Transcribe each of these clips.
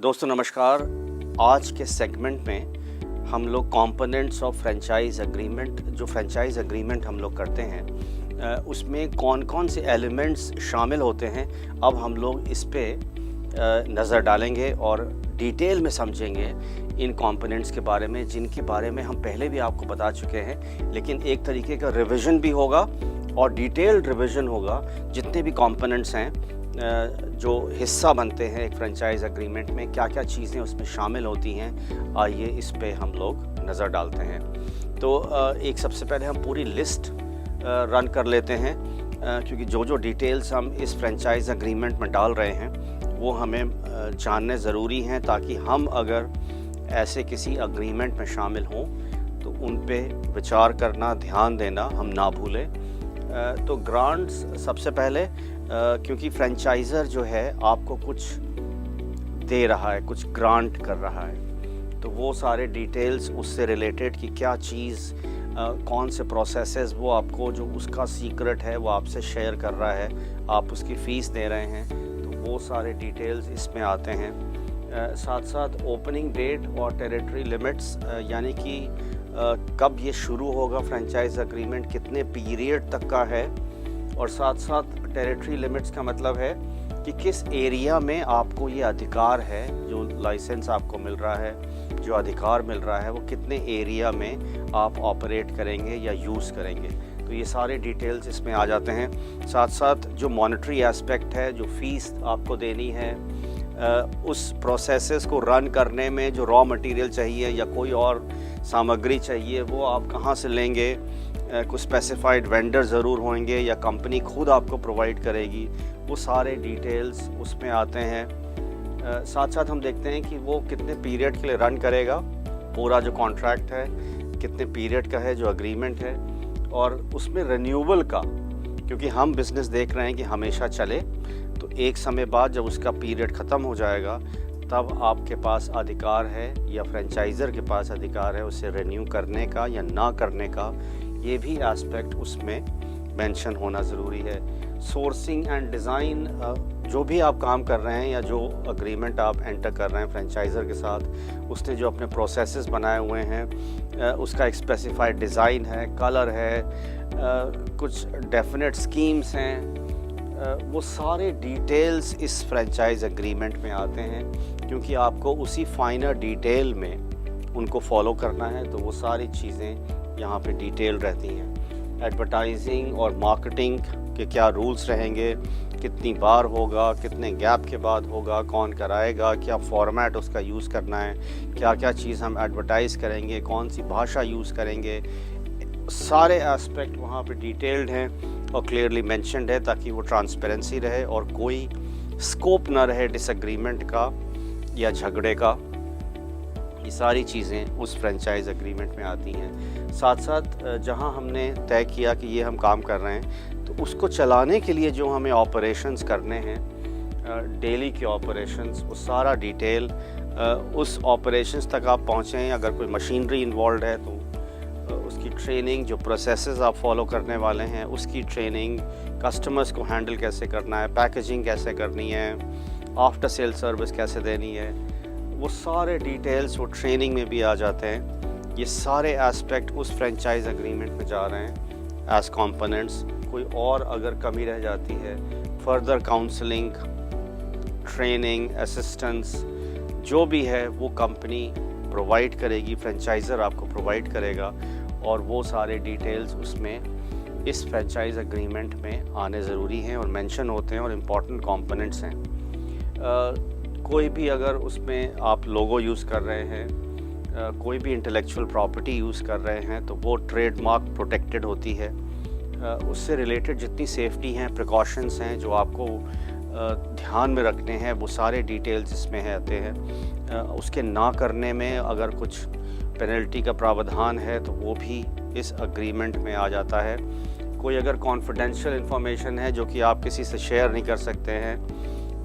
दोस्तों नमस्कार। आज के सेगमेंट में हम लोग कंपोनेंट्स ऑफ फ्रेंचाइज एग्रीमेंट, जो फ्रेंचाइज एग्रीमेंट हम लोग करते हैं उसमें कौन कौन से एलिमेंट्स शामिल होते हैं, अब हम लोग इस पे नज़र डालेंगे और डिटेल में समझेंगे इन कंपोनेंट्स के बारे में, जिनके बारे में हम पहले भी आपको बता चुके हैं, लेकिन एक तरीके का रिवीजन भी होगा और डिटेल्ड रिवीजन होगा। जितने भी कंपोनेंट्स हैं जो हिस्सा बनते हैं एक फ्रेंचाइज एग्रीमेंट में, क्या क्या चीज़ें उसमें शामिल होती हैं, आइए इस पे हम लोग नज़र डालते हैं। तो एक सबसे पहले हम पूरी लिस्ट रन कर लेते हैं, क्योंकि जो जो डिटेल्स हम इस फ्रेंचाइज एग्रीमेंट में डाल रहे हैं वो हमें जानने ज़रूरी हैं, ताकि हम अगर ऐसे किसी एग्रीमेंट में शामिल हों तो उन पे विचार करना, ध्यान देना हम ना भूलें। तो ग्रांट्स सबसे पहले, क्योंकि फ्रेंचाइज़र जो है आपको कुछ दे रहा है, कुछ ग्रांट कर रहा है, तो वो सारे डिटेल्स उससे रिलेटेड कि क्या चीज़, कौन से प्रोसेसेस वो आपको, जो उसका सीक्रेट है वो आपसे शेयर कर रहा है, आप उसकी फ़ीस दे रहे हैं, तो वो सारे डिटेल्स इसमें आते हैं। साथ साथ ओपनिंग डेट और टेरिटरी लिमिट्स, यानी कि कब ये शुरू होगा फ्रेंचाइज एग्रीमेंट, कितने पीरियड तक का है, और साथ साथ टेरिटरी लिमिट्स का मतलब है कि किस एरिया में आपको ये अधिकार है, जो लाइसेंस आपको मिल रहा है, जो अधिकार मिल रहा है, वो कितने एरिया में आप ऑपरेट करेंगे या यूज़ करेंगे। तो ये सारे डिटेल्स इसमें आ जाते हैं। साथ साथ जो मॉनेटरी एस्पेक्ट है, जो फ़ीस आपको देनी है, उस प्रोसेसेस को रन करने में जो रॉ मटेरियल चाहिए या कोई और सामग्री चाहिए, वो आप कहाँ से लेंगे, कुछ स्पेसिफाइड वेंडर ज़रूर होंगे या कंपनी खुद आपको प्रोवाइड करेगी, वो सारे डिटेल्स उसमें आते हैं। साथ साथ हम देखते हैं कि वो कितने पीरियड के लिए रन करेगा, पूरा जो कॉन्ट्रैक्ट है कितने पीरियड का है, जो एग्रीमेंट है, और उसमें रिन्यूअल का, क्योंकि हम बिज़नेस देख रहे हैं कि हमेशा चले, तो एक समय बाद जब उसका पीरियड ख़त्म हो जाएगा तब आपके पास अधिकार है या फ्रेंचाइज़र के पास अधिकार है उसे रिन्यू करने का या ना करने का। ये भी एस्पेक्ट उसमें मेंशन होना ज़रूरी है। सोर्सिंग एंड डिज़ाइन, जो भी आप काम कर रहे हैं या जो एग्रीमेंट आप एंटर कर रहे हैं फ्रेंचाइज़र के साथ, उसने जो अपने प्रोसेसेस बनाए हुए हैं, उसका एक स्पेसिफाइड डिज़ाइन है, कलर है, कुछ डेफिनेट स्कीम्स हैं, वो सारे डिटेल्स इस फ्रेंचाइज एग्रीमेंट में आते हैं, क्योंकि आपको उसी फाइनर डिटेल में उनको फॉलो करना है। तो वो सारी चीज़ें यहाँ पे डिटेल रहती हैं। एडवर्टाइजिंग और मार्केटिंग के क्या रूल्स रहेंगे, कितनी बार होगा, कितने गैप के बाद होगा, कौन कराएगा, क्या फॉर्मेट उसका यूज़ करना है, क्या क्या चीज़ हम एडवर्टाइज़ करेंगे, कौन सी भाषा यूज़ करेंगे, सारे एस्पेक्ट वहाँ पे डिटेल्ड हैं और क्लियरली मेंशन्ड है, ताकि वो ट्रांसपेरेंसी रहे और कोई स्कोप ना रहे डिसएग्रीमेंट का या झगड़े का। ये सारी चीज़ें उस फ्रेंचाइज एग्रीमेंट में आती हैं। साथ साथ जहाँ हमने तय किया कि ये हम काम कर रहे हैं, तो उसको चलाने के लिए जो हमें ऑपरेशंस करने हैं, डेली के ऑपरेशंस, वो सारा डिटेल उस ऑपरेशंस तक आप पहुँचें। अगर कोई मशीनरी इन्वॉल्व है तो उसकी ट्रेनिंग, जो प्रोसेसेस आप फॉलो करने वाले हैं उसकी ट्रेनिंग, कस्टमर्स को हैंडल कैसे करना है, पैकेजिंग कैसे करनी है, आफ्टर सेल सर्विस कैसे देनी है, वो सारे डिटेल्स वो ट्रेनिंग में भी आ जाते हैं। ये सारे एस्पेक्ट उस फ्रेंचाइज एग्रीमेंट में जा रहे हैं एज कंपोनेंट्स। कोई और अगर कमी रह जाती है, फर्दर काउंसलिंग, ट्रेनिंग, असिस्टेंस, जो भी है वो कंपनी प्रोवाइड करेगी, फ्रेंचाइज़र आपको प्रोवाइड करेगा, और वो सारे डिटेल्स उसमें इस फ्रेंचाइज एग्रीमेंट में आने ज़रूरी हैं और मेंशन होते हैं और इम्पॉर्टेंट कंपोनेंट्स हैं। कोई भी अगर उसमें आप लोगो यूज़ कर रहे हैं, कोई भी इंटेलेक्चुअल प्रॉपर्टी यूज़ कर रहे हैं, तो वो ट्रेडमार्क प्रोटेक्टेड होती है। उससे रिलेटेड जितनी सेफ्टी हैं, प्रिकॉशंस हैं जो आपको ध्यान में रखने हैं, वो सारे डिटेल्स इसमें आते हैं। उसके ना करने में अगर कुछ पेनल्टी का प्रावधान है तो वो भी इस एग्रीमेंट में आ जाता है। कोई अगर कॉन्फिडेंशियल इंफॉर्मेशन है जो कि आप किसी से शेयर नहीं कर सकते हैं,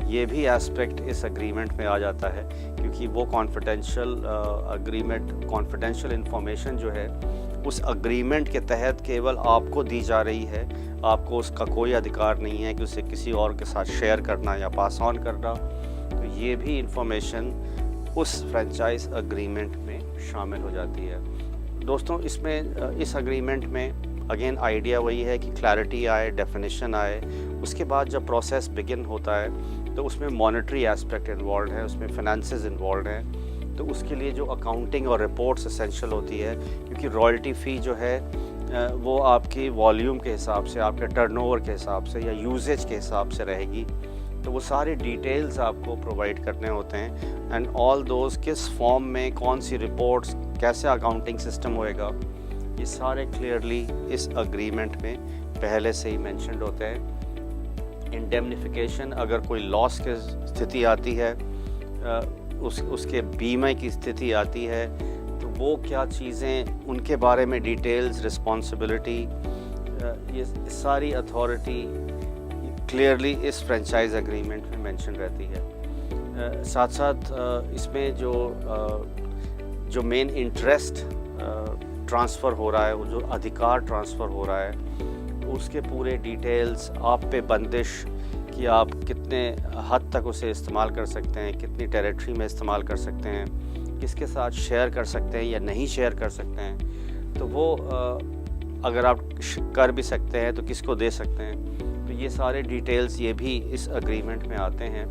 ये भी एस्पेक्ट इस एग्रीमेंट में आ जाता है, क्योंकि वो कॉन्फिडेंशियल इंफॉर्मेशन जो है उस एग्रीमेंट के तहत केवल आपको दी जा रही है, आपको उसका कोई अधिकार नहीं है कि उसे किसी और के साथ शेयर करना या पास ऑन करना। तो ये भी इंफॉर्मेशन उस फ्रेंचाइज एग्रीमेंट में शामिल हो जाती है। दोस्तों, इसमें इस एग्रीमेंट में अगेन आइडिया वही है कि क्लैरिटी आए, डेफिनेशन आए। उसके बाद जब प्रोसेस बिगिन होता है तो उसमें मॉनेटरी एस्पेक्ट इन्वॉल्व है, उसमें फाइनेंसेस इन्वॉल्व हैं। तो उसके लिए जो अकाउंटिंग और रिपोर्ट्स एसेंशियल होती है, क्योंकि रॉयल्टी फ़ी जो है वो आपकी वॉल्यूम के हिसाब से, आपके टर्नओवर के हिसाब से या यूजेज के हिसाब से रहेगी। तो वो सारे डिटेल्स आपको प्रोवाइड करने होते हैं एंड ऑल दोज किस फॉर्म में, कौन सी रिपोर्ट्स, कैसे अकाउंटिंग सिस्टम होएगा, ये सारे क्लियरली इस एग्रीमेंट में पहले से ही मेंशन्ड होते हैं। इंडेमनिफिकेशन, अगर कोई लॉस की स्थिति आती है, उसके बीमे की स्थिति आती है, तो वो क्या चीज़ें, उनके बारे में डिटेल्स, रिस्पॉन्सिबिलिटी, ये सारी अथॉरिटी क्लियरली इस फ्रेंचाइज एग्रीमेंट में मेंशन रहती है। साथ साथ इसमें जो मेन इंटरेस्ट ट्रांसफ़र हो रहा है, वो जो अधिकार ट्रांसफ़र हो रहा है, उसके पूरे डिटेल्स, आप पे बंदिश कि आप कितने हद तक उसे इस्तेमाल कर सकते हैं, कितनी टेरिटरी में इस्तेमाल कर सकते हैं, किसके साथ शेयर कर सकते हैं या नहीं शेयर कर सकते हैं, तो वो अगर आप कर भी सकते हैं तो किसको दे सकते हैं। तो ये सारे डिटेल्स ये भी इस एग्रीमेंट में आते हैं।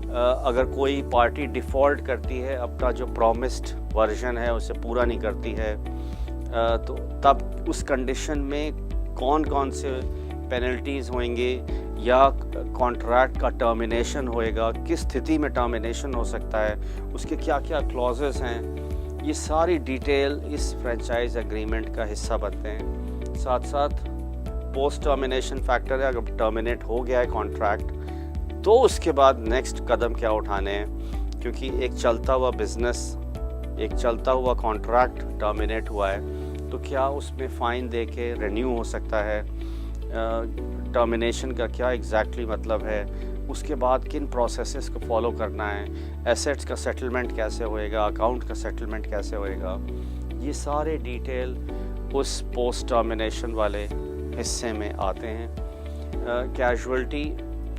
अगर कोई पार्टी डिफ़ॉल्ट करती है, अपना जो प्रॉमिस्ड वर्जन है उसे पूरा नहीं करती है, तो तब उस कंडीशन में कौन कौन से पेनल्टीज़ होंगे या कॉन्ट्रैक्ट का टर्मिनेशन होएगा, किस स्थिति में टर्मिनेशन हो सकता है, उसके क्या क्या क्लॉजेस हैं, ये सारी डिटेल इस फ्रेंचाइज एग्रीमेंट का हिस्सा बनते हैं। साथ साथ पोस्ट टर्मिनेशन फैक्टर है, अगर टर्मिनेट हो गया है कॉन्ट्रैक्ट तो उसके बाद नेक्स्ट कदम क्या उठाने हैं, क्योंकि एक चलता हुआ बिज़नेस, एक चलता हुआ कॉन्ट्रैक्ट टर्मिनेट हुआ है तो क्या उसमें फ़ाइन दे के रेन्यू हो सकता है, टर्मिनेशन का क्या एग्जैक्टली मतलब है, उसके बाद किन प्रोसेसेस को फॉलो करना है, एसेट्स का सेटलमेंट कैसे होएगा, अकाउंट का सेटलमेंट कैसे होएगा, ये सारे डिटेल उस पोस्ट टर्मिनेशन वाले हिस्से में आते हैं। कैजुअल्टी,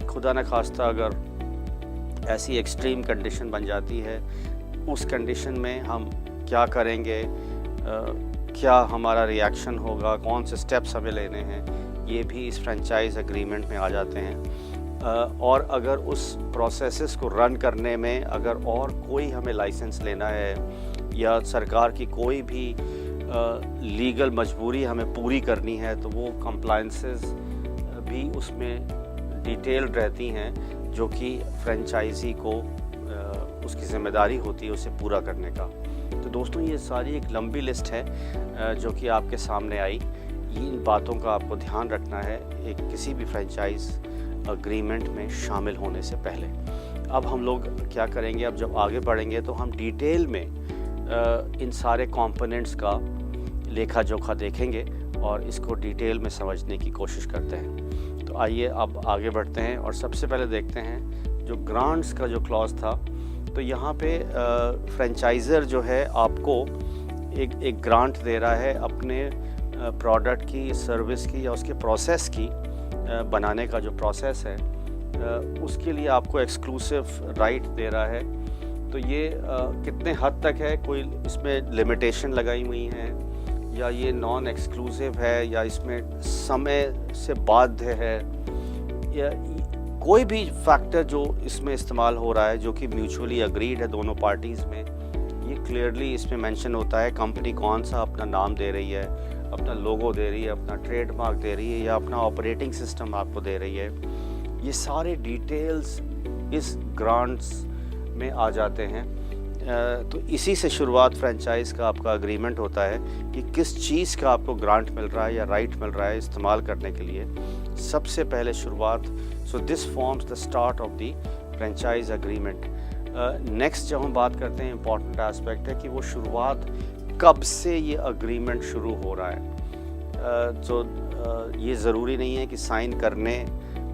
खुदा न खास्ता अगर ऐसी एक्सट्रीम कंडीशन बन जाती है, उस कंडीशन में हम क्या करेंगे, क्या हमारा रिएक्शन होगा, कौन से स्टेप्स हमें लेने हैं, ये भी इस फ्रेंचाइज एग्रीमेंट में आ जाते हैं। और अगर उस प्रोसेसेस को रन करने में अगर और कोई हमें लाइसेंस लेना है या सरकार की कोई भी लीगल मजबूरी हमें पूरी करनी है, तो वो कंप्लायंसेस भी उसमें डिटेल्ड रहती हैं, जो कि फ्रेंचाइजी को उसकी ज़िम्मेदारी होती है उसे पूरा करने का। तो दोस्तों, ये सारी एक लंबी लिस्ट है जो कि आपके सामने आई। इन बातों का आपको ध्यान रखना है एक किसी भी फ्रेंचाइज एग्रीमेंट में शामिल होने से पहले। अब हम लोग क्या करेंगे, अब जब आगे बढ़ेंगे तो हम डिटेल में इन सारे कंपोनेंट्स का लेखा जोखा देखेंगे और इसको डिटेल में समझने की कोशिश करते हैं। तो आइए अब आगे बढ़ते हैं और सबसे पहले देखते हैं जो ग्रांट्स का जो क्लॉज था। तो यहाँ पे फ्रेंचाइज़र जो है आपको एक ग्रांट दे रहा है अपने प्रोडक्ट की, सर्विस की या उसके प्रोसेस की बनाने का जो प्रोसेस है उसके लिए आपको एक्सक्लूसिव राइट दे रहा है। तो ये कितने हद तक है, कोई इसमें लिमिटेशन लगाई हुई हैं या ये नॉन एक्सक्लूसिव है या इसमें समय से बाध्य है, या कोई भी फैक्टर जो इसमें इस्तेमाल हो रहा है जो कि म्यूचुअली अग्रीड है दोनों पार्टीज़ में, ये क्लियरली इसमें मेंशन होता है। कंपनी कौन सा अपना नाम दे रही है, अपना लोगो दे रही है, अपना ट्रेडमार्क दे रही है या अपना ऑपरेटिंग सिस्टम आपको दे रही है, ये सारे डिटेल्स इस ग्रांट्स में आ जाते हैं। तो इसी से शुरुआत फ्रेंचाइज का आपका एग्रीमेंट होता है कि किस चीज़ का आपको ग्रांट मिल रहा है या राइट मिल रहा है इस्तेमाल करने के लिए। सबसे पहले शुरुआत, so this forms the start of the franchise agreement. Next जब हम बात करते हैं, इम्पॉर्टेंट एस्पेक्ट है कि वो शुरुआत कब से ये एग्रीमेंट शुरू हो रहा है। तो ये ज़रूरी नहीं है कि साइन करने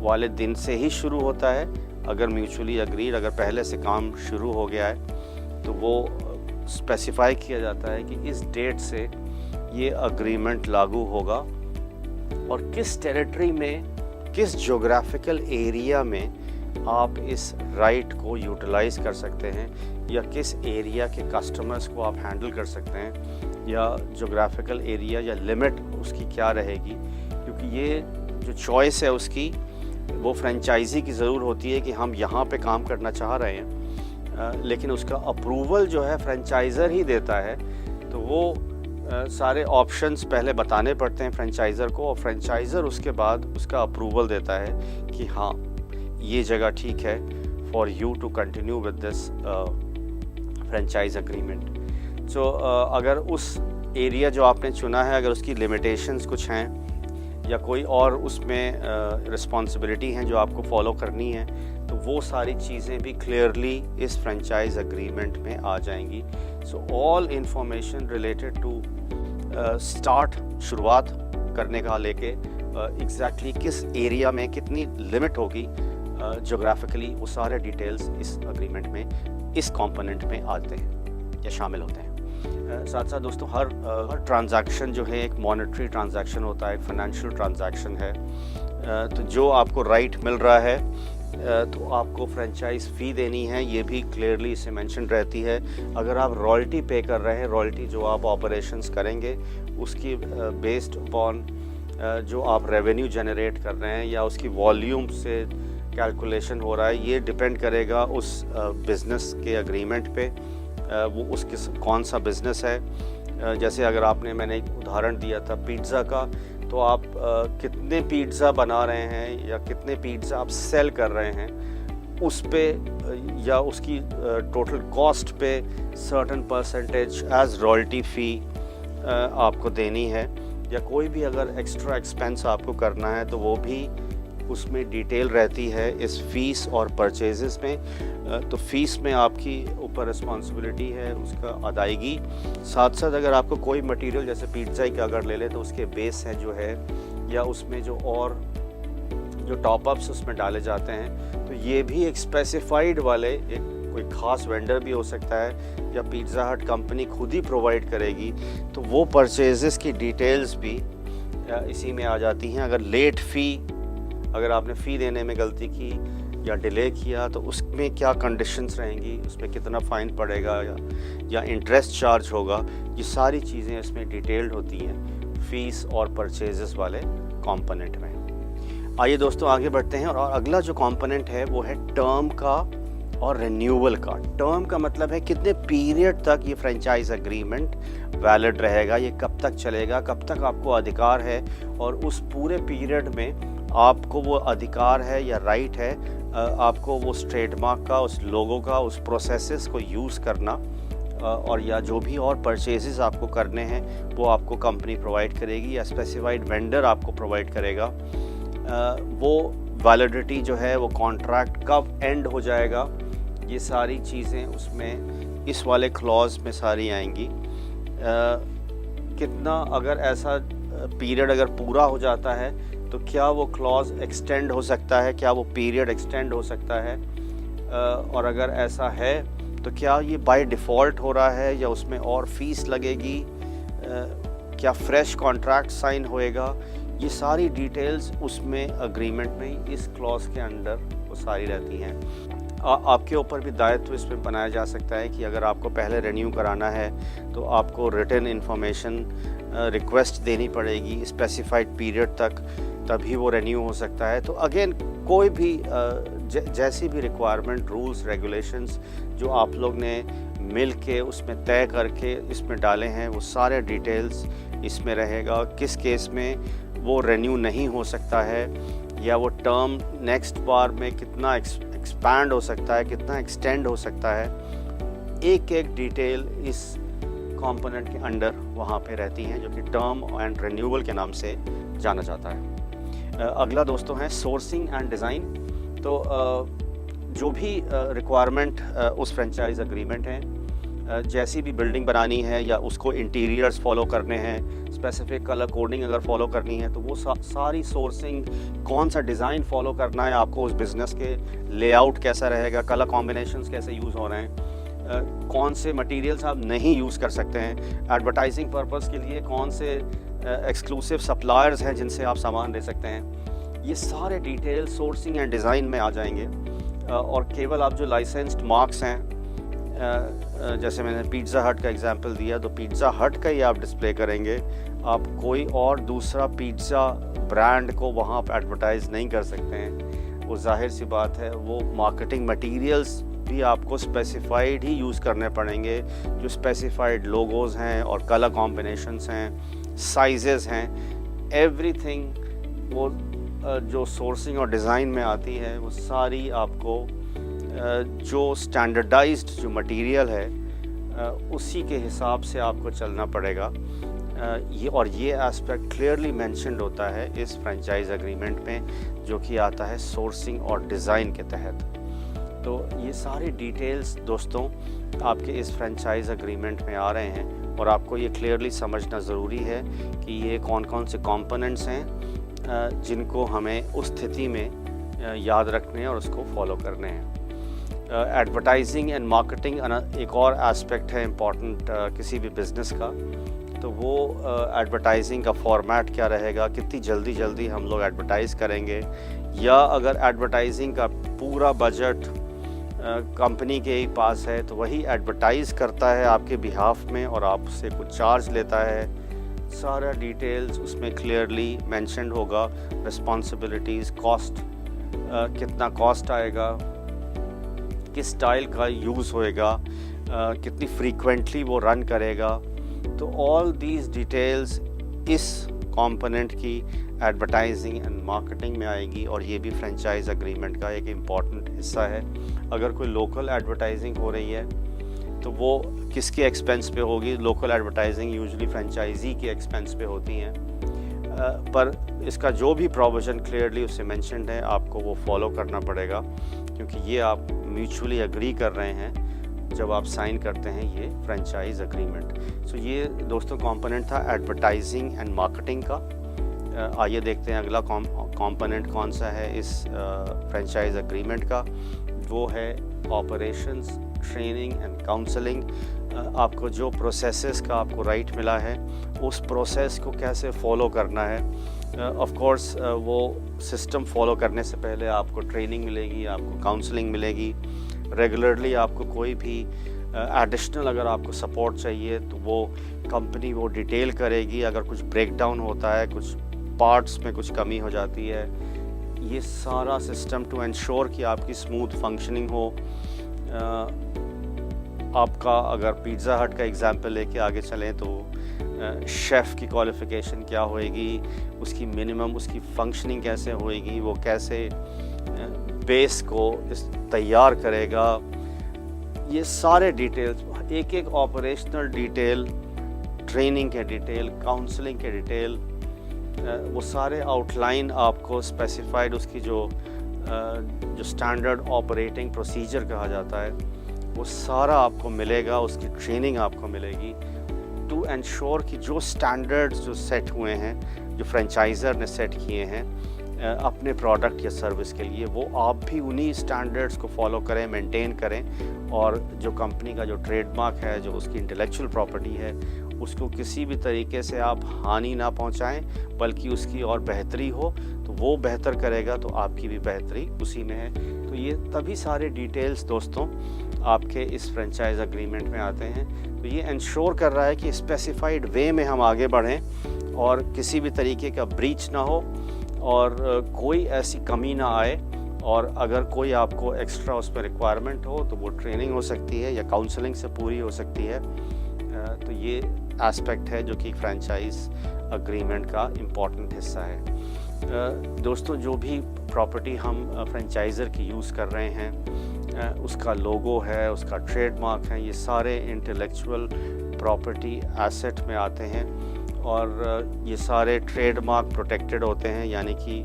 वाले दिन से ही शुरू होता है। अगर म्यूचुअली अग्रीड, अगर पहले से काम शुरू हो गया है तो वो स्पेसिफाई किया जाता है कि इस डेट से ये एग्रीमेंट लागू होगा और किस टेरिटरी में, किस ज्योग्राफिकल एरिया में आप इस राइट को यूटिलाइज़ कर सकते हैं, या किस एरिया के कस्टमर्स को आप हैंडल कर सकते हैं, या जोग्राफिकल एरिया या लिमिट उसकी क्या रहेगी। क्योंकि ये जो चॉइस है उसकी, वो फ्रेंचाइजी की ज़रूर होती है कि हम यहाँ पे काम करना चाह रहे हैं, लेकिन उसका अप्रूवल जो है फ्रेंचाइज़र ही देता है। तो वो सारे ऑप्शंस पहले बताने पड़ते हैं फ्रेंचाइज़र को, और फ्रेंचाइज़र उसके बाद उसका अप्रूवल देता है कि हाँ ये जगह ठीक है for you to continue with this franchise agreement. So अगर उस एरिया जो आपने चुना है, अगर उसकी लिमिटेशंस कुछ हैं या कोई और उसमें रिस्पॉन्सिबिलिटी हैं जो आपको फॉलो करनी है, तो वो सारी चीज़ें भी क्लियरली इस फ्रेंचाइज अग्रीमेंट में आ जाएंगी। So all information related to शुरुआत करने का लेके एग्जैक्टली किस एरिया में कितनी लिमिट होगी जोग्राफिकली, वो सारे डिटेल्स इस अग्रीमेंट में, इस कंपोनेंट में आते हैं या शामिल होते हैं। साथ साथ दोस्तों हर ट्रांजैक्शन जो है एक मॉनेटरी ट्रांजैक्शन होता है, एक फाइनेंशियल ट्रांजैक्शन है। तो जो आपको राइट मिल रहा है तो आपको फ्रेंचाइज फ़ी देनी है, ये भी क्लियरली इसे मेंशन रहती है। अगर आप रॉयल्टी पे कर रहे हैं, रॉयल्टी जो आप ऑपरेशंस करेंगे उसकी बेस्ड अपॉन जो आप रेवेन्यू जनरेट कर रहे हैं या उसकी वॉल्यूम से कैलकुलेशन हो रहा है, ये डिपेंड करेगा उस बिज़नेस के एग्रीमेंट पे, वो उसके कौन सा बिज़नेस है। जैसे अगर मैंने एक उदाहरण दिया था पिज़्ज़ा का, तो आप कितने पिज़्ज़ा बना रहे हैं या कितने पिज़्ज़ा आप सेल कर रहे हैं, उस पे या उसकी टोटल कॉस्ट पे सर्टेन परसेंटेज एज रॉयल्टी फ़ी आपको देनी है। या कोई भी अगर एक्स्ट्रा एक्सपेंस आपको करना है तो वो भी उसमें डिटेल रहती है इस फ़ीस और परचेजेस में। तो फ़ीस में आपकी ऊपर रिस्पॉन्सिबिलिटी है उसका अदायगी। साथ साथ अगर आपको कोई मटेरियल जैसे पिज़्ज़ा का अगर ले लें तो उसके बेस है जो है, या उसमें जो और जो टॉपअप्स उसमें डाले जाते हैं, तो ये भी एक स्पेसिफाइड वाले एक कोई ख़ास वेंडर भी हो सकता है या पिज़्ज़ा हट कंपनी खुद ही प्रोवाइड करेगी। तो वो परचेजेस की डिटेल्स भी इसी में आ जाती हैं। अगर लेट फ़ी, अगर आपने फ़ी देने में गलती की या डिले किया तो उसमें क्या कंडीशंस रहेंगी, उसमें कितना फ़ाइन पड़ेगा या इंटरेस्ट चार्ज होगा, ये सारी चीज़ें इसमें डिटेल्ड होती हैं फ़ीस और परचेजेस वाले कंपोनेंट में। आइए दोस्तों आगे बढ़ते हैं, और अगला जो कंपोनेंट है वो है टर्म का और रिन्यूअल का। टर्म का मतलब है कितने पीरियड तक ये फ्रेंचाइज एग्रीमेंट वैलिड रहेगा, ये कब तक चलेगा, कब तक आपको अधिकार है, और उस पूरे पीरियड में आपको वो अधिकार है या राइट है आपको वो ट्रेडमार्क का, उस लोगो का, उस प्रोसेसेस को यूज़ करना, और या जो भी और परचेजेस आपको करने हैं वो आपको कंपनी प्रोवाइड करेगी या स्पेसिफाइड वेंडर आपको प्रोवाइड करेगा। वो वैलिडिटी जो है वो कॉन्ट्रैक्ट कब एंड हो जाएगा, ये सारी चीज़ें उसमें इस वाले क्लॉज में सारी आएंगी। कितना अगर ऐसा पीरियड अगर पूरा हो जाता है तो क्या वो क्लॉज एक्सटेंड हो सकता है, क्या वो पीरियड एक्सटेंड हो सकता है, और अगर ऐसा है तो क्या ये बाय डिफ़ॉल्ट हो रहा है या उसमें और फीस लगेगी, क्या फ्रेश कॉन्ट्रैक्ट साइन होएगा, ये सारी डिटेल्स उसमें अग्रीमेंट में इस क्लॉज के अंडर वो सारी रहती हैं। आपके ऊपर भी दायित्व इसमें बनाया जा सकता है कि अगर आपको पहले रिन्यू कराना है तो आपको रिटन इन्फॉर्मेशन रिक्वेस्ट देनी पड़ेगी स्पेसिफाइड पीरियड तक, तभी वो रिन्यू हो सकता है। तो अगेन कोई भी जैसी भी रिक्वायरमेंट, रूल्स, रेगुलेशंस जो आप लोग ने मिल के उसमें तय करके इसमें डाले हैं, वो सारे डिटेल्स इसमें रहेगा। किस केस में वो रिन्यू नहीं हो सकता है या वो टर्म नेक्स्ट बार में कितना एक्सपैंड हो सकता है, कितना एक्सटेंड हो सकता है, एक एक डिटेल इस कंपोनेंट के अंडर वहाँ पे रहती हैं, जो कि टर्म एंड रिन्यूअल के नाम से जाना जाता है। अगला दोस्तों है सोर्सिंग एंड डिज़ाइन। तो जो भी रिक्वायरमेंट उस फ्रेंचाइज अग्रीमेंट है, जैसी भी बिल्डिंग बनानी है या उसको इंटीरियर्स फॉलो करने हैं, स्पेसिफिक कलर कोडिंग अगर फॉलो करनी है, तो वो सारी सोर्सिंग, कौन सा डिज़ाइन फॉलो करना है आपको, उस बिज़नेस के लेआउट कैसा रहेगा, कलर कॉम्बिनेशंस कैसे यूज़ हो रहे हैं, कौन से मटेरियल्स आप नहीं यूज़ कर सकते हैं, एडवर्टाइजिंग पर्पस के लिए कौन से एक्सक्लूसिव सप्लायर्स हैं जिनसे आप सामान ले सकते हैं, ये सारे डिटेल सोर्सिंग एंड डिज़ाइन में आ जाएंगे। और केवल आप जो लाइसेंस्ड मार्क्स हैं, जैसे मैंने पिज़्ज़ा हट का एग्जांपल दिया, तो पिज़्ज़ा हट का ही आप डिस्प्ले करेंगे, आप कोई और दूसरा पिज़्ज़ा ब्रांड को वहाँ पर एडवर्टाइज़ नहीं कर सकते हैं। वो जाहिर सी बात है, वो मार्केटिंग मटेरियल्स भी आपको स्पेसिफाइड ही यूज़ करने पड़ेंगे, जो स्पेसिफाइड लोगोज़ हैं और कलर कॉम्बिनेशंस हैं, साइजेस हैं, एवरीथिंग वो जो सोर्सिंग और डिज़ाइन में आती है, वो सारी आपको जो स्टैंडर्डाइज्ड जो मटेरियल है उसी के हिसाब से आपको चलना पड़ेगा। ये एस्पेक्ट क्लियरली मेंशन्ड होता है इस फ्रेंचाइज एग्रीमेंट में, जो कि आता है सोर्सिंग और डिज़ाइन के तहत। तो ये सारी डिटेल्स दोस्तों आपके इस फ्रेंचाइज एग्रीमेंट में आ रहे हैं, और आपको ये क्लियरली समझना ज़रूरी है कि ये कौन कौन से कंपोनेंट्स हैं जिनको हमें उस स्थिति में याद रखने हैं और उसको फॉलो करने हैं। एडवर्टाइजिंग एंड मार्केटिंग एक और एस्पेक्ट है इम्पॉर्टेंट किसी भी बिज़नेस का। तो वो एडवर्टाइजिंग का फॉर्मेट क्या रहेगा, कितनी जल्दी हम लोग एडवर्टाइज़ करेंगे, या अगर एडवर्टाइजिंग का पूरा बजट कंपनी के ही पास है तो वही एडवर्टाइज़ करता है आपके बिहाफ में और आपसे कुछ चार्ज लेता है। सारा डिटेल्स उसमें क्लियरली मेंशन्ड होगा, रिस्पॉन्सिबिलिटीज़, कॉस्ट, कितना कॉस्ट आएगा, किस स्टाइल का यूज़ होएगा, कितनी फ्रीक्वेंटली वो रन करेगा। तो ऑल दीज डिटेल्स इस कंपोनेंट की एडवर्टाइजिंग एंड मार्केटिंग में आएगी, और ये भी फ्रेंचाइज एग्रीमेंट का एक इम्पॉर्टेंट हिस्सा है। अगर कोई लोकल एडवर्टाइजिंग हो रही है तो वो किसके एक्सपेंस पे होगी? लोकल एडवर्टाइजिंग यूजुअली फ्रेंचाइजी के एक्सपेंस पे होती हैं, पर इसका जो भी प्रोविज़न क्लियरली उससे मेंशन्ड है आपको वो फॉलो करना पड़ेगा, क्योंकि ये आप म्यूचुअली एग्री कर रहे हैं जब आप साइन करते हैं ये फ्रेंचाइज एग्रीमेंट। सो ये दोस्तों कंपोनेंट था एडवर्टाइजिंग एंड मार्केटिंग का। आइए देखते हैं अगला कंपोनेंट कौन सा है इस फ्रेंचाइज एग्रीमेंट का। वो है ऑपरेशंस, ट्रेनिंग एंड काउंसलिंग। आपको जो प्रोसेसेस का आपको राइट मिला है उस प्रोसेस को कैसे फॉलो करना है। ऑफ कोर्स वो सिस्टम फॉलो करने से पहले आपको ट्रेनिंग मिलेगी, आपको काउंसलिंग मिलेगी, रेगुलरली आपको कोई भी एडिशनल अगर आपको सपोर्ट चाहिए तो वो कंपनी वो डिटेल करेगी। अगर कुछ ब्रेकडाउन होता है, कुछ पार्ट्स में कुछ कमी हो जाती है, ये सारा सिस्टम टू एंश्योर कि आपकी स्मूथ फंक्शनिंग हो। आपका अगर पिज़्ज़ा हट का एग्जांपल लेके आगे चलें तो शेफ़ की क्वालिफ़िकेशन क्या होएगी, उसकी मिनिमम उसकी फंक्शनिंग कैसे होएगी, वो कैसे बेस को तैयार करेगा, ये सारे डिटेल्स, एक एक ऑपरेशनल डिटेल, ट्रेनिंग के डिटेल, काउंसलिंग के डिटेल, वो सारे आउटलाइन आपको स्पेसिफाइड उसकी जो स्टैंडर्ड ऑपरेटिंग प्रोसीजर कहा जाता है वो सारा आपको मिलेगा, उसकी ट्रेनिंग आपको मिलेगी टू एंश्योर कि जो स्टैंडर्ड्स जो सेट हुए हैं, जो फ्रेंचाइज़र ने सेट किए हैं अपने प्रोडक्ट या सर्विस के लिए, वो आप भी उन्हीं स्टैंडर्ड्स को फॉलो करें, मेंटेन करें, और जो कंपनी का जो ट्रेडमार्क है, जो उसकी इंटेलेक्चुअल प्रॉपर्टी है, उसको किसी भी तरीके से आप हानि ना पहुंचाएं, बल्कि उसकी और बेहतरी हो। तो वो बेहतर करेगा तो आपकी भी बेहतरी उसी में है। तो ये तभी सारे डिटेल्स दोस्तों आपके इस फ्रेंचाइज एग्रीमेंट में आते हैं। तो ये इंश्योर कर रहा है कि स्पेसिफाइड वे में हम आगे बढ़ें और किसी भी तरीके का ब्रीच ना हो और कोई ऐसी कमी ना आए, और अगर कोई आपको एक्स्ट्रा उस पर रिक्वायरमेंट हो तो वो ट्रेनिंग हो सकती है या काउंसलिंग से पूरी हो सकती है। तो ये एस्पेक्ट है जो कि फ्रेंचाइज एग्रीमेंट का इम्पॉर्टेंट हिस्सा है। दोस्तों, जो भी प्रॉपर्टी हम फ्रेंचाइज़र की यूज़ कर रहे हैं, उसका लोगो है, उसका ट्रेडमार्क है, ये सारे इंटेलेक्चुअल प्रॉपर्टी एसेट में आते हैं, और ये सारे ट्रेडमार्क प्रोटेक्टेड होते हैं, यानी कि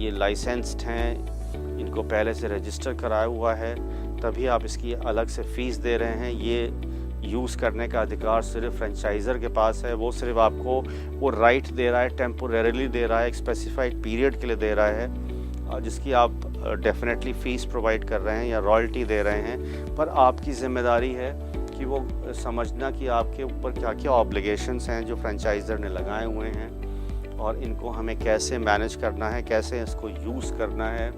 ये लाइसेंस्ड हैं, इनको पहले से रजिस्टर कराया हुआ है, तभी आप इसकी अलग से फ़ीस दे रहे हैं। ये यूज़ करने का अधिकार सिर्फ फ्रेंचाइज़र के पास है। वो सिर्फ आपको वो राइट दे रहा है, टेम्पोरेरीली दे रहा है, एक स्पेसिफाइड पीरियड के लिए दे रहा है, जिसकी आप डेफिनेटली फ़ीस प्रोवाइड कर रहे हैं या रॉयल्टी दे रहे हैं। पर आपकी ज़िम्मेदारी है कि वो समझना कि आपके ऊपर क्या क्या ऑब्लिगेशंस हैं जो फ्रेंचाइज़र ने लगाए हुए हैं, और इनको हमें कैसे मैनेज करना है, कैसे इसको यूज़ करना है।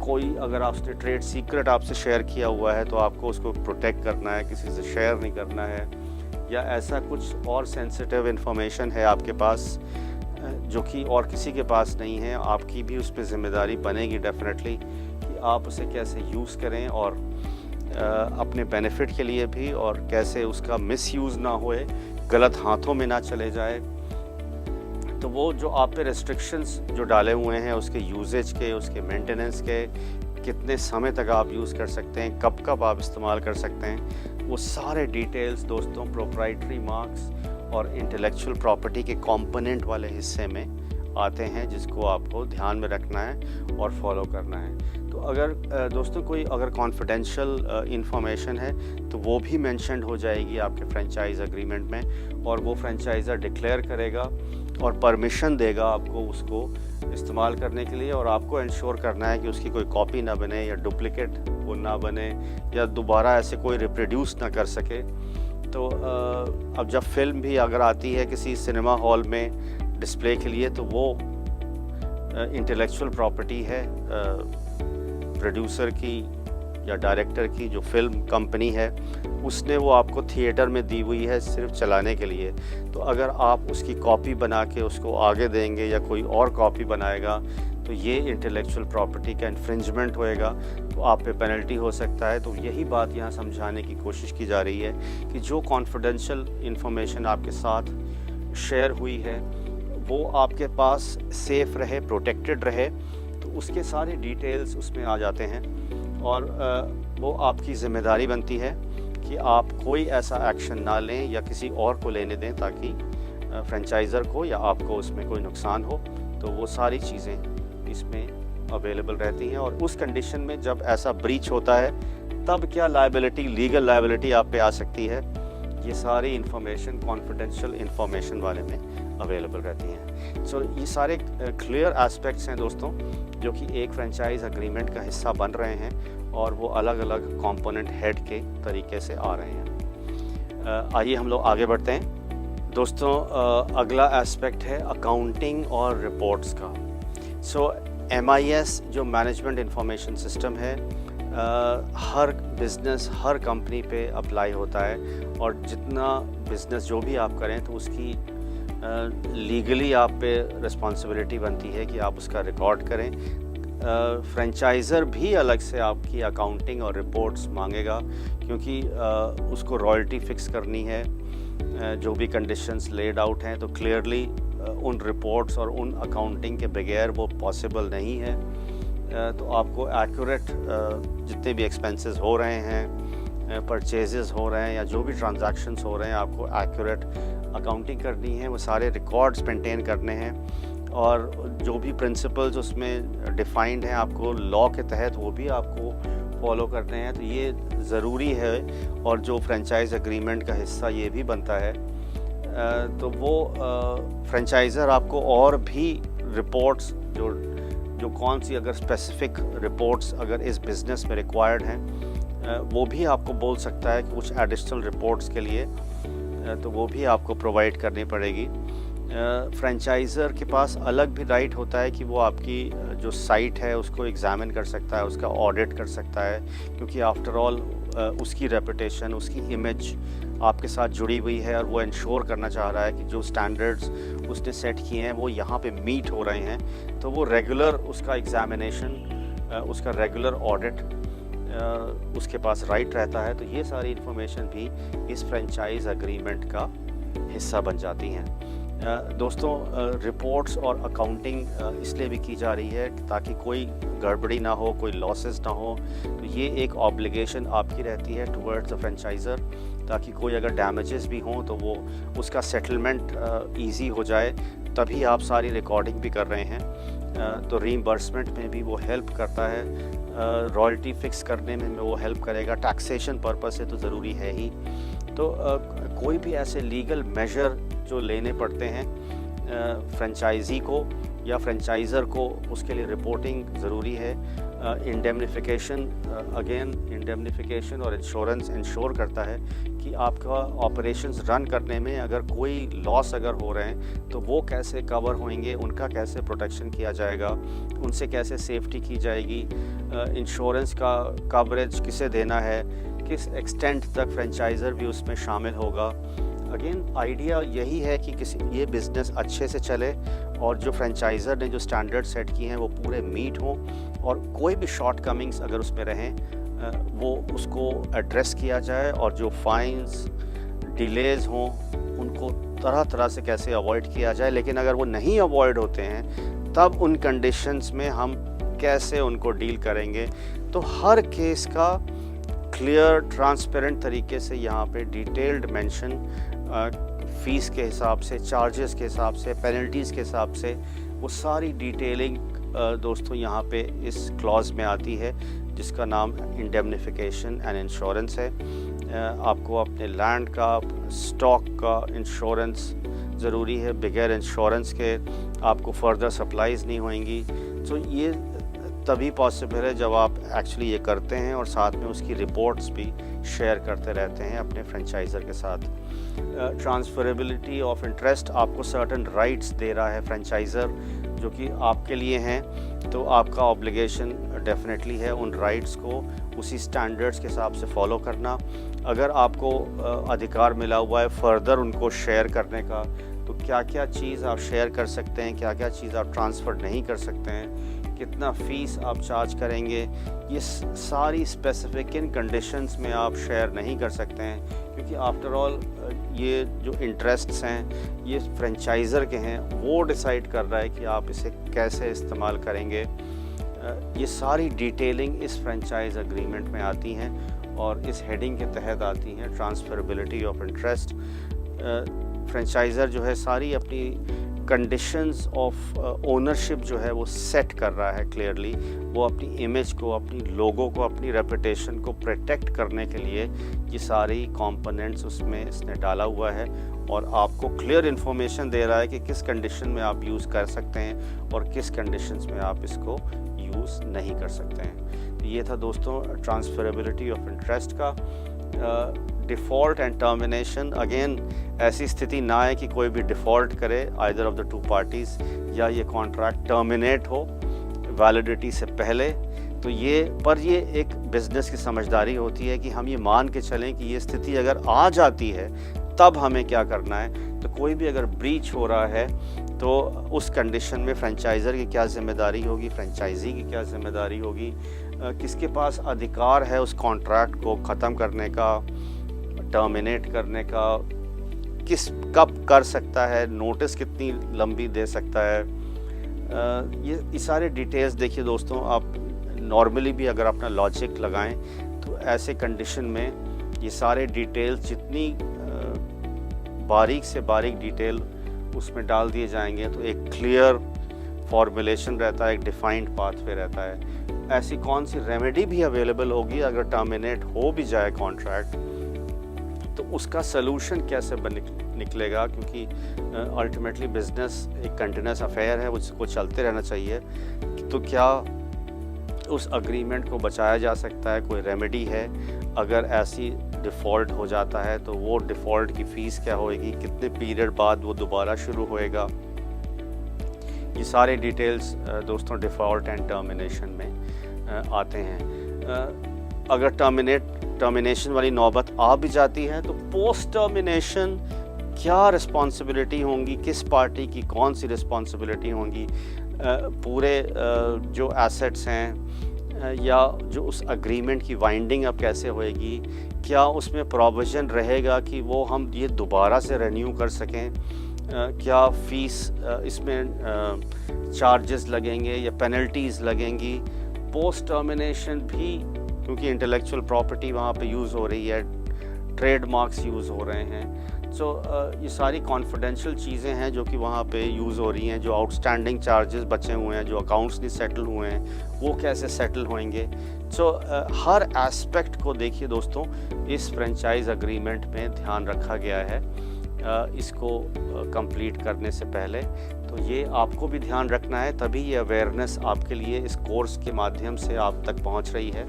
कोई अगर आपने ट्रेड सीक्रेट आपसे शेयर किया हुआ है तो आपको उसको प्रोटेक्ट करना है, किसी से शेयर नहीं करना है, या ऐसा कुछ और सेंसिटिव इन्फॉर्मेशन है आपके पास जो कि और किसी के पास नहीं है, आपकी भी उस पर ज़िम्मेदारी बनेगी डेफिनेटली कि आप उसे कैसे यूज़ करें और अपने बेनिफिट के लिए भी, और कैसे उसका मिसयूज़ ना होए, गलत हाथों में ना चले जाए। तो वो जो आप पे रेस्ट्रिक्शंस जो डाले हुए हैं उसके यूजेज के, उसके मेंटेनेंस के, कितने समय तक आप यूज़ कर सकते हैं, कब कब आप इस्तेमाल कर सकते हैं, वो सारे डिटेल्स दोस्तों प्रोप्राइटरी मार्क्स और इंटेलेक्चुअल प्रॉपर्टी के कंपोनेंट वाले हिस्से में आते हैं, जिसको आपको ध्यान में रखना है और फॉलो करना है। तो अगर दोस्तों कोई अगर कॉन्फिडेंशियल इंफॉर्मेशन है तो वो भी मेंशन हो जाएगी आपके फ्रेंचाइज एग्रीमेंट में, और वो फ्रेंचाइज़र डिक्लेयर करेगा और परमिशन देगा आपको उसको इस्तेमाल करने के लिए, और आपको इंश्योर करना है कि उसकी कोई कॉपी ना बने या डुप्लिकेट वो ना बने या दोबारा ऐसे कोई रिप्रोड्यूस ना कर सके। तो अब जब फिल्म भी अगर आती है किसी सिनेमा हॉल में डिस्प्ले के लिए तो वो इंटेलेक्चुअल प्रॉपर्टी है प्रोड्यूसर की या डायरेक्टर की, जो फिल्म कंपनी है उसने वो आपको थिएटर में दी हुई है सिर्फ चलाने के लिए। तो अगर आप उसकी कॉपी बना के उसको आगे देंगे या कोई और कॉपी बनाएगा तो ये इंटेलेक्चुअल प्रॉपर्टी का इन्फ्रिंजमेंट होएगा, तो आप पे पेनल्टी हो सकता है। तो यही बात यहाँ समझाने की कोशिश की जा रही है कि जो कॉन्फिडेंशियल इंफॉर्मेशन आपके साथ शेयर हुई है वो आपके पास सेफ़ रहे, प्रोटेक्टेड रहे, तो उसके सारे डिटेल्स उसमें आ जाते हैं, और वो आपकी ज़िम्मेदारी बनती है कि आप कोई ऐसा एक्शन ना लें या किसी और को लेने दें ताकि फ्रेंचाइज़र को या आपको उसमें कोई नुकसान हो। तो वो सारी चीज़ें इसमें अवेलेबल रहती हैं, और उस कंडीशन में जब ऐसा ब्रीच होता है तब क्या लायबिलिटी, लीगल लायबिलिटी आप पे आ सकती है, ये सारी इन्फॉर्मेशन कॉन्फिडेंशियल इन्फॉर्मेशन वाले में अवेलेबल रहती हैं। सो ये सारे क्लियर एस्पेक्ट्स हैं दोस्तों जो कि एक फ्रेंचाइज एग्रीमेंट का हिस्सा बन रहे हैं, और वो अलग अलग कंपोनेंट हेड के तरीके से आ रहे हैं। आइए हम लोग आगे बढ़ते हैं दोस्तों। अगला एस्पेक्ट है अकाउंटिंग और रिपोर्ट्स का। सो MIS जो मैनेजमेंट इंफॉर्मेशन सिस्टम है हर बिज़नेस, हर कंपनी पे अप्लाई होता है, और जितना बिज़नेस जो भी आप करें तो उसकी लीगली आप पे रिस्पॉन्सिबिलिटी बनती है कि आप उसका रिकॉर्ड करें। फ्रेंचाइज़र भी अलग से आपकी अकाउंटिंग और रिपोर्ट्स मांगेगा, क्योंकि उसको रॉयल्टी फ़िक्स करनी है, जो भी कंडीशंस लेड आउट हैं, तो क्लियरली उन रिपोर्ट्स और उन अकाउंटिंग के बगैर वो पॉसिबल नहीं है। तो आपको एक्यूरेट जितने भी एक्सपेंसेस हो रहे हैं, परचेजेस हो रहे हैं या जो भी ट्रांजैक्शंस हो रहे हैं, आपको एक्यूरेट अकाउंटिंग करनी है, वो सारे रिकॉर्ड्स मेंटेन करने हैं, और जो भी प्रिंसिपल्स उसमें डिफाइंड हैं आपको लॉ के तहत वो भी आपको फॉलो करने हैं। तो ये ज़रूरी है, और जो फ्रेंचाइज एग्रीमेंट का हिस्सा ये भी बनता है। तो वो फ्रेंचाइज़र आपको और भी रिपोर्ट्स जो कौन सी अगर स्पेसिफ़िक रिपोर्ट्स अगर इस बिज़नेस में रिक्वायर्ड हैं वो भी आपको बोल सकता है कि कुछ एडिशनल रिपोर्ट्स के लिए, तो वो भी आपको प्रोवाइड करनी पड़ेगी। फ्रेंचाइज़र के पास अलग भी राइट होता है कि वो आपकी जो साइट है उसको एग्ज़ामिन कर सकता है, उसका ऑडिट कर सकता है, क्योंकि आफ्टर ऑल उसकी रेपुटेशन, उसकी इमेज आपके साथ जुड़ी हुई है, और वो इंश्योर करना चाह रहा है कि जो स्टैंडर्ड्स उसने सेट किए हैं वो यहाँ पे मीट हो रहे हैं। तो वो रेगुलर उसका एग्ज़ामिनेशन, उसका रेगुलर ऑडिट उसके पास राइट रहता है। तो ये सारी इन्फॉर्मेशन भी इस फ्रेंचाइज एग्रीमेंट का हिस्सा बन जाती हैं। दोस्तों रिपोर्ट्स और अकाउंटिंग इसलिए भी की जा रही है ताकि कोई गड़बड़ी ना हो, कोई लॉसेस ना हो। तो ये एक ऑब्लिगेशन आपकी रहती है टुवर्ड्स द फ्रेंचाइज़र, ताकि कोई अगर डैमेजेस भी हों तो वो उसका सेटलमेंट इजी हो जाए, तभी आप सारी रिकॉर्डिंग भी कर रहे हैं। तो रीइंबर्समेंट में भी वो हेल्प करता है, रॉयल्टी फ़िक्स करने में वो हेल्प करेगा, टैक्सेशन पर्पस से तो ज़रूरी है ही। तो कोई भी ऐसे लीगल मेजर जो लेने पड़ते हैं फ्रेंचाइजी को, या फ्रेंचाइज़र को उसके लिए रिपोर्टिंग ज़रूरी है। इंडेमनिफिकेशन, अगेन इंडेमनिफिकेशन और इंश्योरेंस इंश्योर करता है कि आपका ऑपरेशंस रन करने में अगर कोई लॉस अगर हो रहे हैं तो वो कैसे कवर होंगे, उनका कैसे प्रोटेक्शन किया जाएगा, उनसे कैसे सेफ्टी की जाएगी, इंश्योरेंस का कवरेज किसे देना है, किस एक्सटेंट तक फ्रेंचाइज़र भी उसमें शामिल होगा। अगेन आइडिया यही है कि ये बिज़नेस अच्छे से चले और जो फ्रेंचाइज़र ने जो स्टैंडर्ड सेट किए हैं वो पूरे मीट हों, और कोई भी शॉर्ट कमिंग्स अगर उसमें रहें वो उसको एड्रेस किया जाए, और जो फाइन्स डिलेज़ हों उनको तरह तरह से कैसे अवॉइड किया जाए। लेकिन अगर वो नहीं अवॉइड होते हैं तब उन कंडीशंस में हम कैसे उनको डील करेंगे। तो हर केस का क्लियर ट्रांसपेरेंट तरीके से यहाँ पे डिटेल्ड मेंशन फ़ीस के हिसाब से, चार्जेस के हिसाब से, पेनल्टीज़ के हिसाब से, वो सारी डिटेलिंग दोस्तों यहाँ पे इस क्लॉज में आती है जिसका नाम इंडेमनिफिकेशन एंड इंश्योरेंस है। आपको अपने लैंड का, स्टॉक का इंश्योरेंस ज़रूरी है। बगैर इंश्योरेंस के आपको फर्दर सप्लाईज़ नहीं होंगी। तो ये तभी पॉसिबल है जब आप एक्चुअली ये करते हैं और साथ में उसकी रिपोर्ट्स भी शेयर करते रहते हैं अपने फ्रेंचाइज़र के साथ। ट्रांसफरेबिलिटी ऑफ इंटरेस्ट, आपको सर्टेन राइट्स दे रहा है फ्रेंचाइज़र जो कि आपके लिए हैं, तो आपका ऑब्लिगेशन डेफिनेटली है उन राइट्स को उसी स्टैंडर्ड्स के हिसाब से फॉलो करना। अगर आपको अधिकार मिला हुआ है फर्दर उनको शेयर करने का, तो क्या क्या चीज़ आप शेयर कर सकते हैं, क्या क्या चीज़ आप ट्रांसफ़र नहीं कर सकते हैं, कितना फ़ीस आप चार्ज करेंगे, ये सारी स्पेसिफिक किन कंडीशंस में आप शेयर नहीं कर सकते हैं, क्योंकि आफ्टर ऑल ये जो इंटरेस्ट्स हैं ये फ्रेंचाइज़र के हैं, वो डिसाइड कर रहा है कि आप इसे कैसे इस्तेमाल करेंगे। ये सारी डिटेलिंग इस फ्रेंचाइज एग्रीमेंट में आती हैं और इस हेडिंग के तहत आती हैं, ट्रांसफरेबिलिटी ऑफ इंटरेस्ट। फ्रेंचाइज़र जो है सारी अपनी कंडीशंस ऑफ ओनरशिप जो है वो सेट कर रहा है क्लियरली। वो अपनी इमेज को, अपनी लोगो को, अपनी रेपुटेशन को प्रोटेक्ट करने के लिए ये सारी कंपोनेंट्स उसमें इसने डाला हुआ है और आपको क्लियर इन्फॉर्मेशन दे रहा है कि किस कंडीशन में आप यूज़ कर सकते हैं और किस कंडीशंस में आप इसको यूज़ नहीं कर सकते हैं। तो ये था दोस्तों ट्रांसफरेबिलिटी ऑफ इंटरेस्ट का। डिफ़ॉल्ट एंड टर्मिनेशन, अगेन ऐसी स्थिति ना है कि कोई भी डिफ़ॉल्ट करे either of the two parties या ये कॉन्ट्रैक्ट टर्मिनेट हो वैलिडिटी से पहले। तो ये एक बिज़नेस की समझदारी होती है कि हम ये मान के चलें कि ये स्थिति अगर आ जाती है तब हमें क्या करना है। तो कोई भी अगर ब्रीच हो रहा है तो उस कंडीशन में फ्रेंचाइज़र की क्या ज़िम्मेदारी होगी, फ्रेंचाइजी की क्या ज़िम्मेदारी होगी, किसके पास अधिकार है उस कॉन्ट्रैक्ट को ख़त्म करने का, टर्मिनेट करने का, कब कर सकता है, नोटिस कितनी लंबी दे सकता है। ये सारे डिटेल्स देखिए दोस्तों, आप नॉर्मली भी अगर अपना लॉजिक लगाएं तो ऐसे कंडीशन में ये सारे डिटेल्स जितनी बारीक से बारीक डिटेल उसमें डाल दिए जाएंगे तो एक क्लियर फॉर्मुलेशन रहता है, एक डिफाइंड पाथवे रहता है। ऐसी कौन सी रेमेडी भी अवेलेबल होगी अगर टर्मिनेट हो भी जाए कॉन्ट्रैक्ट, तो उसका सलूशन कैसे निकलेगा, क्योंकि अल्टीमेटली बिज़नेस एक कंटिन्यूस अफेयर है, उसको चलते रहना चाहिए। तो क्या उस एग्रीमेंट को बचाया जा सकता है, कोई रेमेडी है? अगर ऐसी डिफ़ॉल्ट हो जाता है तो वो डिफ़ॉल्ट की फ़ीस क्या होएगी, कितने पीरियड बाद वो दोबारा शुरू होएगा, ये सारे डिटेल्स दोस्तों डिफ़ॉल्ट एंड टर्मिनेशन में आते हैं। अगर टर्मिनेशन वाली नौबत आ भी जाती है तो पोस्ट टर्मिनेशन क्या रिस्पॉन्सिबिलिटी होंगी, किस पार्टी की कौन सी रिस्पॉन्सिबिलिटी होंगी, पूरे जो एसेट्स हैं या जो उस एग्रीमेंट की वाइंडिंग अब कैसे होएगी, क्या उसमें प्रोविज़न रहेगा कि वो हम ये दोबारा से रेन्यू कर सकें, क्या फ़ीस इसमें चार्जेस लगेंगे या पेनल्टीज़ लगेंगी। पोस्ट टर्मिनेशन भी, क्योंकि इंटेलेक्चुअल प्रॉपर्टी वहाँ पे यूज़ हो रही है, ट्रेडमार्क्स यूज़ हो रहे हैं, सो ये सारी कॉन्फिडेंशियल चीज़ें हैं जो कि वहाँ पे यूज़ हो रही हैं। जो आउटस्टैंडिंग चार्जेस बचे हुए हैं, जो अकाउंट्स नहीं सेटल हुए हैं, वो कैसे सेटल होंगे। सो हर एस्पेक्ट को देखिए दोस्तों, इस फ्रेंचाइज एग्रीमेंट में ध्यान रखा गया है। इसको कंप्लीट करने से पहले। तो ये आपको भी ध्यान रखना है, तभी ये अवेयरनेस आपके लिए इस कोर्स के माध्यम से आप तक पहुंच रही है।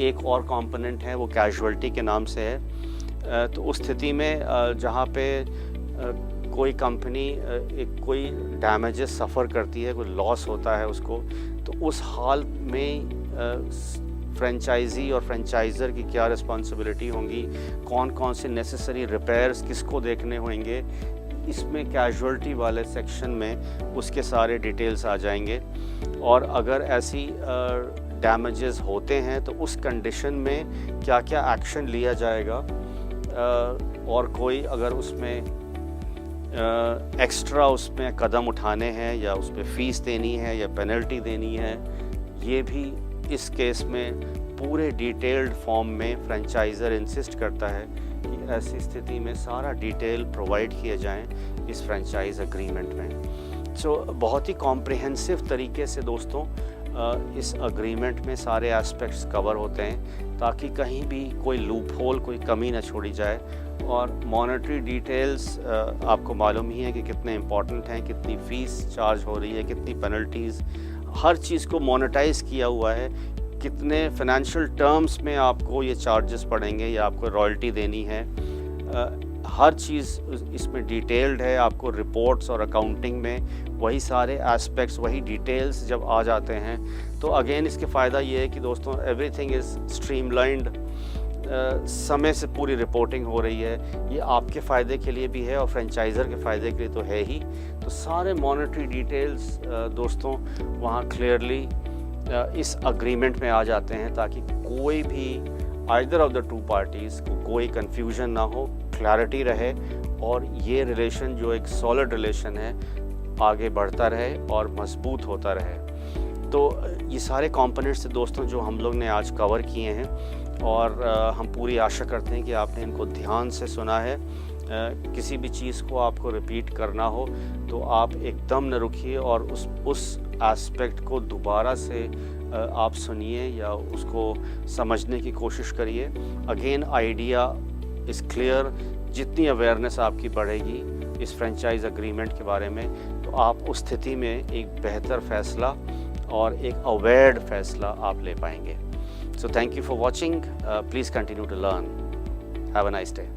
एक और कंपोनेंट है वो कैजुअल्टी के नाम से है। तो उस स्थिति में जहाँ पे कोई कंपनी कोई डैमेजेस सफ़र करती है, कोई लॉस होता है उसको, तो उस हाल में फ्रेंचाइजी और फ्रेंचाइज़र की क्या रिस्पॉन्सिबिलिटी होंगी, कौन कौन से नेसेसरी रिपेयर्स किसको देखने होंगे, इसमें कैजुअल्टी वाले सेक्शन में उसके सारे डिटेल्स आ जाएंगे। और अगर ऐसी डैमेजेस होते हैं तो उस कंडीशन में क्या क्या एक्शन लिया जाएगा, और कोई अगर उसमें एक्स्ट्रा उसमें कदम उठाने हैं या उस पर फ़ीस देनी है या पेनल्टी देनी है, ये भी इस केस में पूरे डिटेल्ड फॉर्म में फ्रेंचाइज़र इंसिस्ट करता है कि ऐसी स्थिति में सारा डिटेल प्रोवाइड किए जाएं इस फ्रेंचाइज एग्रीमेंट में। सो बहुत ही कॉम्प्रिहेंसिव तरीके से दोस्तों इस एग्रीमेंट में सारे एस्पेक्ट्स कवर होते हैं, ताकि कहीं भी कोई लूप होल, कोई कमी ना छोड़ी जाए। और मॉनेटरी डिटेल्स आपको मालूम ही है कि कितने इम्पॉर्टेंट हैं, कितनी फ़ीस चार्ज हो रही है, कितनी पेनल्टीज़, हर चीज़ को मोनेटाइज किया हुआ है, कितने फाइनेंशियल टर्म्स में आपको ये चार्जेस पड़ेंगे या आपको रॉयल्टी देनी है, हर चीज़ इसमें डिटेल्ड है। आपको रिपोर्ट्स और अकाउंटिंग में वही सारे एस्पेक्ट्स, वही डिटेल्स जब आ जाते हैं तो अगेन इसके फ़ायदा ये है कि दोस्तों एवरीथिंग इज़ स्ट्रीमलाइंड, समय से पूरी रिपोर्टिंग हो रही है। ये आपके फ़ायदे के लिए भी है और फ्रेंचाइज़र के फ़ायदे के लिए तो है ही। तो सारे मॉनेटरी डिटेल्स दोस्तों वहाँ क्लियरली इस अग्रीमेंट में आ जाते हैं, ताकि कोई भी either of the two parties को कोई कन्फ्यूजन ना हो, क्लैरिटी रहे और ये रिलेशन जो एक सॉलिड रिलेशन है आगे बढ़ता रहे और मजबूत होता रहे। तो ये सारे कंपोनेंट्स से दोस्तों जो हम लोग ने आज कवर किए हैं, और हम पूरी आशा करते हैं कि आपने इनको ध्यान से सुना है। किसी भी चीज़ को आपको रिपीट करना हो तो आप एकदम न रुकिए और उस एस्पेक्ट को दोबारा से आप सुनिए या उसको समझने की कोशिश करिए। Again idea is clear. जितनी अवेयरनेस आपकी बढ़ेगी इस फ्रेंचाइज एग्रीमेंट के बारे में, तो आप उस स्थिति में एक बेहतर फ़ैसला और एक अवेयर्ड फ़ैसला आप ले पाएंगे। So thank you for watching. Please continue to learn. Have a nice day.